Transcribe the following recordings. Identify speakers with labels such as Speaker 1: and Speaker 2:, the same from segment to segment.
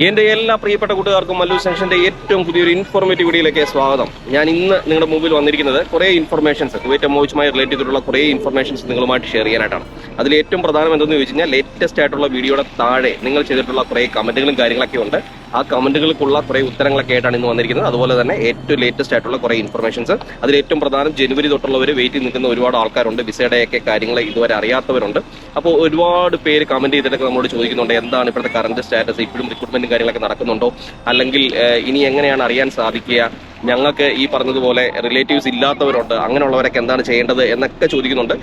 Speaker 1: എൻ്റെ എല്ലാ പ്രിയപ്പെട്ട കൂട്ടുകാർക്കും മല്ലു സെക്ഷൻ്റെ ഏറ്റവും പുതിയൊരു ഇൻഫോർമേറ്റീവ് വീഡിയോയിലേക്ക് സ്വാഗതം. ഞാൻ ഇന്ന് നിങ്ങളുടെ മുമ്പിൽ വന്നിരിക്കുന്നത് കുറേ ഇൻഫർമേഷൻസ്, കുവൈറ്റ് എംഒഎച്ചുമായി റിലേറ്റ് ചെയ്തിട്ടുള്ള കുറേ ഇൻഫർമേഷൻസ് നിങ്ങളുമായിട്ട് ഷെയർ ചെയ്യാനായിട്ടാണ്. അതിൽ ഏറ്റവും പ്രധാനം എന്തെന്ന് ചോദിച്ചു കഴിഞ്ഞാൽ, ലേറ്റസ്റ്റ് ആയിട്ടുള്ള വീഡിയോയുടെ താഴെ നിങ്ങൾ ചെയ്തിട്ടുള്ള കുറേ കമൻറ്റുകളും കാര്യങ്ങളൊക്കെ ഉണ്ട്. ആ കമൻറ്റുകൾക്കുള്ള കുറേ ഉത്തരങ്ങളൊക്കെ ആയിട്ടാണ് ഇന്ന് വന്നിരിക്കുന്നത്. അതുപോലെ തന്നെ ഏറ്റവും ലേറ്റസ്റ്റ് ആയിട്ടുള്ള കുറേ ഇൻഫർമേഷൻസ്. അതിൽ ഏറ്റവും പ്രധാനം, ജനുവരി തൊട്ടുള്ളവർ വെയിറ്റ് ചെയ്ത് നിൽക്കുന്ന ഒരുപാട് ആൾക്കാരുണ്ട്. വിസയുടെയൊക്കെ കാര്യങ്ങൾ ഇതുവരെ അറിയാത്തവരുണ്ട്. അപ്പോൾ ഒരുപാട് പേര് കമൻറ്റ് ചെയ്തിട്ടൊക്കെ നമ്മളോട് ചോദിക്കുന്നുണ്ട്, എന്താണ് ഇപ്പോഴത്തെ കറണ്ട് സ്റ്റാറ്റസ്, ഇപ്പോഴും റിക്രൂട്ട്മെന്റും കാര്യങ്ങളൊക്കെ നടക്കുന്നുണ്ടോ, അല്ലെങ്കിൽ ഇനി എങ്ങനെയാണ് അറിയാൻ സാധിക്കുക, ഞങ്ങൾക്ക് ഈ പറഞ്ഞതുപോലെ റിലേറ്റീവ്സ് ഇല്ലാത്തവരുണ്ട്, അങ്ങനെയുള്ളവരൊക്കെ എന്താണ് ചെയ്യേണ്ടത് എന്നൊക്കെ ചോദിക്കുന്നുണ്ട്.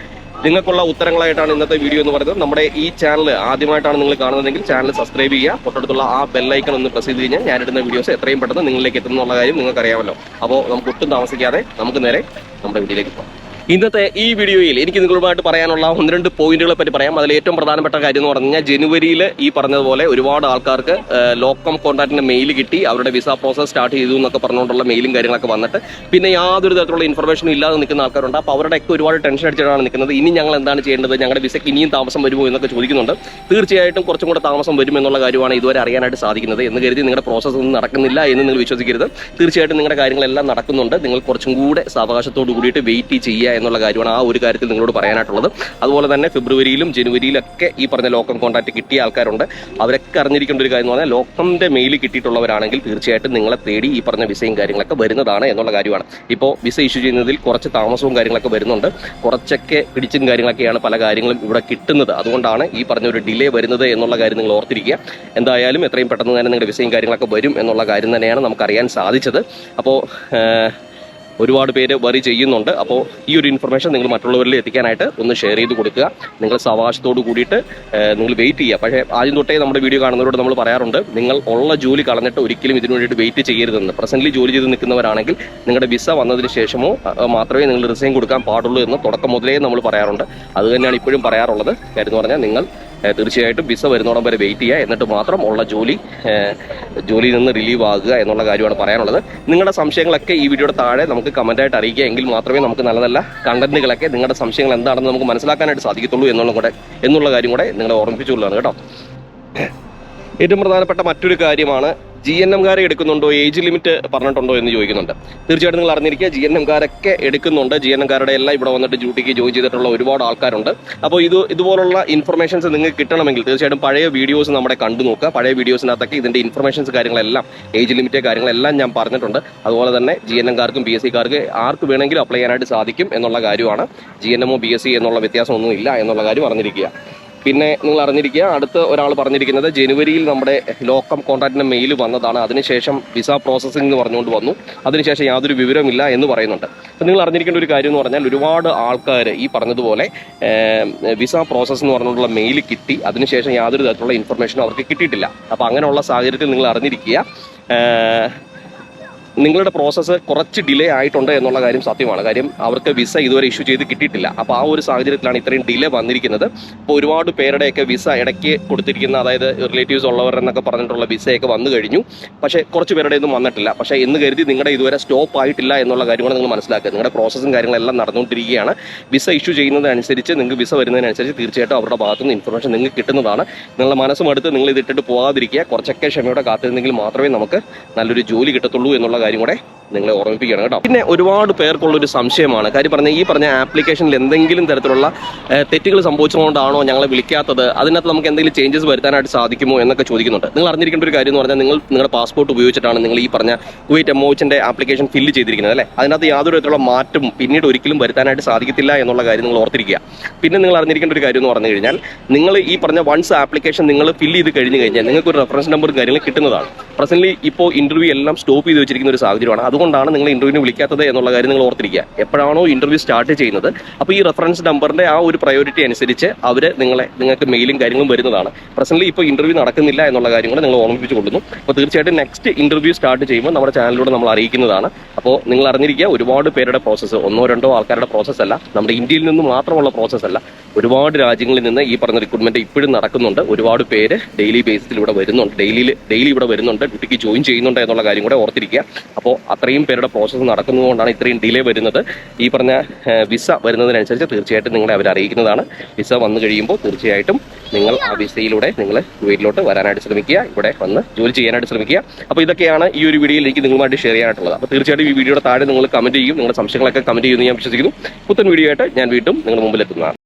Speaker 1: നിങ്ങൾക്കുള്ള ഉത്തരങ്ങളായിട്ടാണ് ഇന്നത്തെ വീഡിയോ എന്ന് പറയുന്നത്. നമ്മുടെ ഈ ചാനൽ ആദ്യമായിട്ടാണ് നിങ്ങൾ കാണുന്നതെങ്കിൽ ചാനൽ സബ്സ്ക്രൈബ് ചെയ്യുക. തൊട്ടടുത്തുള്ള ആ ബെല്ലൈക്കൺ ഒന്ന് പ്രസ് ചെയ്ത് കഴിഞ്ഞാൽ ഞാനിടുന്ന വീഡിയോസ് എത്രയും പെട്ടെന്ന് നിങ്ങളിലേക്ക് എത്തുന്നുള്ള കാര്യം നിങ്ങൾക്കറിയാമല്ലോ. അപ്പോൾ നമുക്ക് ഒട്ടും താമസിക്കാതെ നമുക്ക് നേരെ നമ്മുടെ വീഡിയോയിലേക്ക് പോകാം. ഇന്നത്തെ ഈ വീഡിയോയിൽ എനിക്ക് നിങ്ങളുമായിട്ട് പറയാനുള്ള 1-2 പോയിന്റുകളെ പറ്റി പറയാം. അതിൽ ഏറ്റവും പ്രധാനപ്പെട്ട കാര്യം എന്ന് പറഞ്ഞു കഴിഞ്ഞാൽ, ജനുവരിയിൽ ഈ പറഞ്ഞതുപോലെ ഒരുപാട് ആൾക്കാർക്ക് ലോക്കം കോൺട്രാക്റ്റിന്റെ മെയിൽ കിട്ടി, അവരുടെ വിസ പ്രോസസ് സ്റ്റാർട്ട് ചെയ്തു എന്നൊക്കെ പറഞ്ഞുകൊണ്ടുള്ള മെയിലും കാര്യങ്ങളൊക്കെ വന്നിട്ട് പിന്നെ യാതൊരു തരത്തിലുള്ള ഇൻഫർമേഷനും ഇല്ലാതെ നിൽക്കുന്ന ആൾക്കാരുണ്ട്. അപ്പോൾ അവരുടെയൊക്കെ ഒരുപാട് ടെൻഷൻ അടിച്ചിട്ടാണ് നിൽക്കുന്നത്. ഇനി ഞങ്ങൾ എന്താണ് ചെയ്യേണ്ടത്, ഞങ്ങളുടെ വിസയ്ക്ക് ഇനിയും താമസം വരുമോ എന്നൊക്കെ ചോദിക്കുന്നുണ്ട്. തീർച്ചയായിട്ടും കുറച്ചും കൂടെ താമസം വരും എന്നുള്ള കാര്യമാണ് ഇതുവരെ അറിയാനായിട്ട് സാധിക്കുന്നത്. എന്ന് കരുതി നിങ്ങളുടെ പ്രോസസ്സ് ഒന്നും നടക്കുന്നില്ല എന്ന് നിങ്ങൾ വിശ്വസിക്കരുത്. തീർച്ചയായിട്ടും നിങ്ങളുടെ കാര്യങ്ങളെല്ലാം നടക്കുന്നുണ്ട്. നിങ്ങൾ കുറച്ചും കൂടെ സാവകാശത്തോട് കൂടിയിട്ട് വെയിറ്റ് ചെയ്യുക എന്നുള്ള കാര്യമാണ് ആ ഒരു കാര്യത്തിൽ നിങ്ങളോട് പറയാനായിട്ടുള്ളത്. അതുപോലെ തന്നെ ഫെബ്രുവരിയിലും ജനുവരിയിലൊക്കെ ഈ പറഞ്ഞ ലോക്കം കോൺട്രാക്ട് കിട്ടിയ ആൾക്കാരുണ്ട്. അവരൊക്കെ അറിഞ്ഞിരിക്കേണ്ട ഒരു കാര്യം എന്ന് പറഞ്ഞാൽ, ലോക്കമിന്റെ മെയിൽ കിട്ടിയിട്ടുള്ളവരാണെങ്കിൽ തീർച്ചയായിട്ടും നിങ്ങളെ തേടി ഈ പറഞ്ഞ വിസയും കാര്യങ്ങളൊക്കെ വരുന്നതാണ് എന്നുള്ള കാര്യമാണ്. ഇപ്പോൾ വിസ ഇഷ്യൂ ചെയ്യുന്നതിൽ കുറച്ച് താമസവും കാര്യങ്ങളൊക്കെ വരുന്നുണ്ട്. കുറച്ചൊക്കെ പിടിച്ചും കാര്യങ്ങളൊക്കെയാണ് പല കാര്യങ്ങളും ഇവിടെ കിട്ടുന്നത്. അതുകൊണ്ടാണ് ഈ പറഞ്ഞ ഒരു ഡിലേ വരുന്നത് എന്നുള്ള കാര്യം നിങ്ങൾ ഓർത്തിരിക്കുക. എന്തായാലും എത്രയും പെട്ടെന്ന് തന്നെ നിങ്ങളുടെ വിസയും കാര്യങ്ങളൊക്കെ വരും എന്നുള്ള കാര്യം തന്നെയാണ് നമുക്കറിയാൻ സാധിച്ചത്. അപ്പോൾ ഒരുപാട് പേര് വറി ചെയ്യുന്നുണ്ട്. അപ്പോൾ ഈ ഒരു ഇൻഫർമേഷൻ നിങ്ങൾ മറ്റുള്ളവരിൽ എത്തിക്കാനായിട്ട് ഒന്ന് ഷെയർ ചെയ്ത് കൊടുക്കുക. നിങ്ങൾ സാവകാശത്തോട് കൂടിയിട്ട് നിങ്ങൾ വെയിറ്റ് ചെയ്യുക. പക്ഷേ ആദ്യം തൊട്ടേ നമ്മുടെ വീഡിയോ കാണുന്നവരോട് നമ്മൾ പറയാറുണ്ട്, നിങ്ങൾ ഉള്ള ജോലി കളഞ്ഞിട്ട് ഒരിക്കലും ഇതിനു വേണ്ടിയിട്ട് വെയിറ്റ് ചെയ്യരുതെന്ന്. പ്രസന്റ്ലി ജോലി ചെയ്ത് നിൽക്കുന്നവരാണെങ്കിൽ നിങ്ങളുടെ വിസ വന്നതിന് ശേഷമോ മാത്രമേ നിങ്ങൾ റിസൈൻ കൊടുക്കാൻ പാടുള്ളൂ എന്ന് തുടക്കം മുതലേ നമ്മൾ പറയാറുണ്ട്. അത് തന്നെയാണ് ഇപ്പോഴും പറയാറുള്ളത്. കാര്യം എന്ന് പറഞ്ഞാൽ, നിങ്ങൾ തീർച്ചയായിട്ടും വിസ വരുന്നോടം വരെ വെയിറ്റ് ചെയ്യുക, എന്നിട്ട് മാത്രം ഉള്ള ജോലിയിൽ നിന്ന് റിലീവ് ആകുക എന്നുള്ള കാര്യമാണ് പറയാനുള്ളത്. നിങ്ങളുടെ സംശയങ്ങളൊക്കെ ഈ വീഡിയോയുടെ താഴെ നമുക്ക് കമൻറ്റായിട്ട് അറിയിക്കുക. എങ്കിൽ മാത്രമേ നമുക്ക് നല്ല നല്ല കണ്ടന്റുകളൊക്കെ, നിങ്ങളുടെ സംശയങ്ങൾ എന്താണെന്ന് നമുക്ക് മനസ്സിലാക്കാനായിട്ട് സാധിക്കത്തുള്ളൂ എന്നുള്ള കാര്യം കൂടെ നിങ്ങളെ ഓർമ്മിപ്പിച്ചുകൊള്ളാണ് കേട്ടോ. ഏറ്റവും പ്രധാനപ്പെട്ട മറ്റൊരു കാര്യമാണ്, GNMകാരെ എടുക്കുന്നുണ്ടോ, ഏജ് ലിമിറ്റ് പറഞ്ഞിട്ടുണ്ടോ എന്ന് ചോദിക്കുന്നുണ്ട്. തീർച്ചയായിട്ടും നിങ്ങൾ അറിഞ്ഞിരിക്കുക, GNMകാരൊക്കെ എടുക്കുന്നുണ്ട്. GNMകാരുടെ എല്ലാം ഇവിടെ വന്നിട്ട് ഡ്യൂട്ടിക്ക് ജോയിൻ ചെയ്തിട്ടുള്ള ഒരുപാട് ആൾക്കാരുണ്ട്. അപ്പോൾ ഇതുപോലുള്ള ഇൻഫർമേഷൻസ് നിങ്ങൾക്ക് കിട്ടണമെങ്കിൽ തീർച്ചയായിട്ടും പഴയ വീഡിയോസ് നമ്മുടെ കണ്ടു നോക്കുക. പഴയ വീഡിയോസിനകത്തൊക്കെ ഇതിൻ്റെ ഇൻഫർമേഷൻസ് കാര്യങ്ങളെല്ലാം, ഏജ് ലിമിറ്റ് കാര്യങ്ങളെല്ലാം ഞാൻ പറഞ്ഞിട്ടുണ്ട്. അതുപോലെ തന്നെ GNMകാർക്കും BSCക്കാർക്ക് ആർക്ക് വേണമെങ്കിലും അപ്ലൈ ചെയ്യാനായിട്ട് സാധിക്കും എന്നുള്ള കാര്യമാണ്. GNMO BSc എന്നുള്ള വ്യത്യാസമൊന്നും ഇല്ല എന്നുള്ള കാര്യം അറിഞ്ഞിരിക്കുക. പിന്നെ നിങ്ങൾ അറിഞ്ഞിരിക്കുക, അടുത്ത ഒരാൾ പറഞ്ഞിരിക്കുന്നത്, ജനുവരിയിൽ നമ്മുടെ ലോക്കം കോൺട്രാക്റ്റിന്റെ മെയിൽ വന്നതാണ്, അതിനുശേഷം വിസ പ്രോസസ്സിംഗ് എന്ന് പറഞ്ഞുകൊണ്ട് വന്നു, അതിനുശേഷം യാതൊരു വിവരമില്ല എന്ന് പറയുന്നുണ്ട്. അപ്പം നിങ്ങൾ അറിഞ്ഞിരിക്കേണ്ട ഒരു കാര്യം എന്ന് പറഞ്ഞാൽ, ഒരുപാട് ആൾക്കാർ ഈ പറഞ്ഞതുപോലെ വിസ പ്രോസസ്സ് എന്ന് പറഞ്ഞുകൊണ്ടുള്ള മെയിൽ കിട്ടി, അതിനുശേഷം യാതൊരു തരത്തിലുള്ള ഇൻഫർമേഷനും അവർക്ക് കിട്ടിയിട്ടില്ല. അപ്പോൾ അങ്ങനെയുള്ള സാഹചര്യത്തിൽ നിങ്ങൾ അറിഞ്ഞിരിക്കുക, നിങ്ങളുടെ പ്രോസസ്സ് കുറച്ച് ഡിലേ ആയിട്ടുണ്ട് എന്നുള്ള കാര്യം സത്യമാണ്. കാര്യം അവർക്ക് വിസ ഇതുവരെ ഇഷ്യൂ ചെയ്ത് കിട്ടിയിട്ടില്ല. അപ്പോൾ ആ ഒരു സാഹചര്യത്തിലാണ് ഇത്രയും ഡിലേ വന്നിരിക്കുന്നത്. അപ്പോൾ ഒരുപാട് പേരുടെയൊക്കെ വിസ ഇടയ്ക്ക് കൊടുത്തിരിക്കുന്ന, അതായത് റിലേറ്റീവ്സ് ഉള്ളവരെന്നൊക്കെ പറഞ്ഞിട്ടുള്ള വിസയൊക്കെ വന്നു കഴിഞ്ഞു. പക്ഷേ കുറച്ച് പേരുടെ ഒന്നും വന്നിട്ടില്ല. പക്ഷേ എന്ന് കരുതി നിങ്ങളുടെ ഇതുവരെ സ്റ്റോപ്പ് ആയിട്ടില്ല എന്നുള്ള കാര്യമാണ് നിങ്ങൾ മനസ്സിലാക്കുക. നിങ്ങളുടെ പ്രോസസ്സും കാര്യങ്ങളെല്ലാം നടന്നുകൊണ്ടിരിക്കുകയാണ്. വിസ ഇഷ്യൂ ചെയ്യുന്നതനുസരിച്ച്, നിങ്ങൾക്ക് വിസ വരുന്നതിനനുസരിച്ച് തീർച്ചയായിട്ടും അവരുടെ ഭാഗത്തുനിന്ന് ഇൻഫർമേഷൻ നിങ്ങൾക്ക് കിട്ടുന്നതാണ്. നിങ്ങളുടെ മനസ്സും അടുത്ത് നിങ്ങൾ ഇതിട്ടിട്ട് പോകാതിരിക്കുക. കുറച്ചൊക്കെ ക്ഷമയോടെ കാത്തിരുന്നെങ്കിൽ മാത്രമേ നമുക്ക് നല്ലൊരു ജോലി കിട്ടത്തുള്ളൂ എന്നുള്ള കാര്യം കൂടെ നിങ്ങളെ ഓർമ്മിപ്പിക്കുകയാണ് കേട്ടോ. പിന്നെ ഒരുപാട് പേർക്കുള്ളൊരു സംശയമാണ്, കാര്യം ഈ പറഞ്ഞ ആപ്ലിക്കേഷനിൽ എന്തെങ്കിലും തരത്തിലുള്ള തെറ്റുകൾ സംഭവിച്ചുകൊണ്ടാണോ ഞങ്ങളെ വിളിക്കാത്തത്, അതിനകത്ത് നമുക്ക് എന്തെങ്കിലും ചേഞ്ചസ് വരുത്താനായിട്ട് സാധിക്കുമോ എന്നൊക്കെ ചോദിക്കുന്നുണ്ട്. നിങ്ങൾ അറിഞ്ഞിരിക്കേണ്ട ഒരു കാര്യം എന്ന് പറഞ്ഞാൽ, നിങ്ങളുടെ പാസ്പോർട്ട് ഉപയോഗിച്ചിട്ടാണ് നിങ്ങൾ ഈ പറഞ്ഞ കുവൈറ്റ് എംഒഎച്ചിന്റെ ആപ്ലിക്കേഷൻ ഫില്ല് ചെയ്തിരിക്കുന്നത് അല്ലേ. അതിനകത്ത് യാതൊരു തരത്തിലുള്ള മാറ്റം പിന്നീട് ഒരിക്കലും വരുത്താനായിട്ട് സാധിക്കത്തില്ല എന്നുള്ള കാര്യം നിങ്ങൾ ഓർത്തിരിക്കുക. പിന്നെ നിങ്ങൾ അറിഞ്ഞിരിക്കേണ്ട ഒരു കാര്യം എന്ന് പറഞ്ഞു കഴിഞ്ഞാൽ, നിങ്ങൾ ഈ പറഞ്ഞ വൺസ് ആപ്ലിക്കേഷൻ നിങ്ങൾ ഫില്ല് ചെയ്ത് കഴിഞ്ഞ് കഴിഞ്ഞാൽ നിങ്ങൾക്ക് ഒരു റെഫറൻസ് നമ്പറും കാര്യങ്ങളും കിട്ടുന്നതാണ്. പ്രസന്റ്ലി ഇപ്പോൾ ഇന്റർവ്യൂ എല്ലാം സ്റ്റോപ്പ് ചെയ്ത് വെച്ചിരിക്കുന്ന ഒരു സാഹചര്യമാണ്. അതുകൊണ്ടാണ് നിങ്ങൾ ഇന്റർവ്യൂവിന് വിളിക്കാത്തത് എന്നുള്ള കാര്യം നിങ്ങൾ ഓർത്തിരിക്കുക. എപ്പോഴാണോ ഇന്റർവ്യൂ സ്റ്റാർട്ട് ചെയ്യുന്നത്, അപ്പോൾ ഈ റെഫറൻസ് നമ്പറിന്റെ ആ ഒരു പ്രയോറിറ്റി അനുസരിച്ച് അവർ നിങ്ങൾക്ക് മെയിലും കാര്യങ്ങളും വരുന്നതാണ്. പ്രസന്റ്ലി ഇപ്പോൾ ഇന്റർവ്യൂ നടക്കുന്നില്ല എന്നുള്ള കാര്യം കൂടെ നിങ്ങൾ ഓർമ്മിപ്പിച്ചു കൊള്ളുന്നു. അപ്പോൾ തീർച്ചയായിട്ടും നെക്സ്റ്റ് ഇന്റർവ്യൂ സ്റ്റാർട്ട് ചെയ്യുമ്പോൾ നമ്മുടെ ചാനലിലൂടെ നമ്മൾ അറിയിക്കുന്നതാണ്. അപ്പോൾ നിങ്ങൾ അറിഞ്ഞിരിക്കുക, ഒരുപാട് പേരുടെ പ്രോസസ്സ്, 1-2 ആൾക്കാരുടെ പ്രോസസ്സ് അല്ല, നമ്മുടെ ഇന്ത്യയിൽ നിന്ന് മാത്രമുള്ള പ്രോസസ്സ് അല്ല, ഒരുപാട് രാജ്യങ്ങളിൽ നിന്ന് ഈ പറഞ്ഞ റിക്രൂട്ട്മെന്റ് ഇപ്പോഴും നടക്കുന്നുണ്ട്. ഒരുപാട് പേര് ഡെയിലി ബേസിൽ ഇവിടെ വരുന്നുണ്ട്, ഡെയിലി ഇവിടെ വരുന്നുണ്ട്, ഡ്യൂട്ടിക്ക് ജോയിൻ ചെയ്യുന്നുണ്ട് എന്നുള്ള കാര്യം കൂടെ ഓർത്തിരിക്കുക. അപ്പോൾ അത്രയും പേരുടെ പ്രോസസ്സ് നടക്കുന്നതുകൊണ്ടാണ് ഇത്രയും ഡിലേ വരുന്നത്. ഈ പറഞ്ഞ വിസ വരുന്നതിനനുസരിച്ച് തീർച്ചയായിട്ടും നിങ്ങളെ അവർ അറിയിക്കുന്നതാണ്. വിസ വന്നു കഴിയുമ്പോൾ തീർച്ചയായിട്ടും നിങ്ങൾ ആ വിസയിലൂടെ നിങ്ങൾ കുവൈറ്റിലോട്ട് വരാനായിട്ട് ശ്രമിക്കുക, ഇവിടെ വന്ന് ജോലി ചെയ്യാനായിട്ട് ശ്രമിക്കുക. അപ്പോൾ ഇതൊക്കെയാണ് ഈ ഒരു വീഡിയോയിൽ എനിക്ക് നിങ്ങളുമായിട്ട് ഷെയർ ചെയ്യാനായിട്ടുള്ളത്. അപ്പോൾ തീർച്ചയായിട്ടും ഈ വീഡിയോയുടെ താഴെ നിങ്ങൾ കമന്റ് ചെയ്യും, നിങ്ങളുടെ സംശയങ്ങളൊക്കെ കമന്റ് ചെയ്യുമെന്ന് ഞാൻ വിശ്വസിക്കുന്നു. പുത്തൻ വീഡിയോ ആയിട്ട് ഞാൻ വീണ്ടും നിങ്ങളുടെ മുമ്പിൽ എത്തുന്നതാണ്.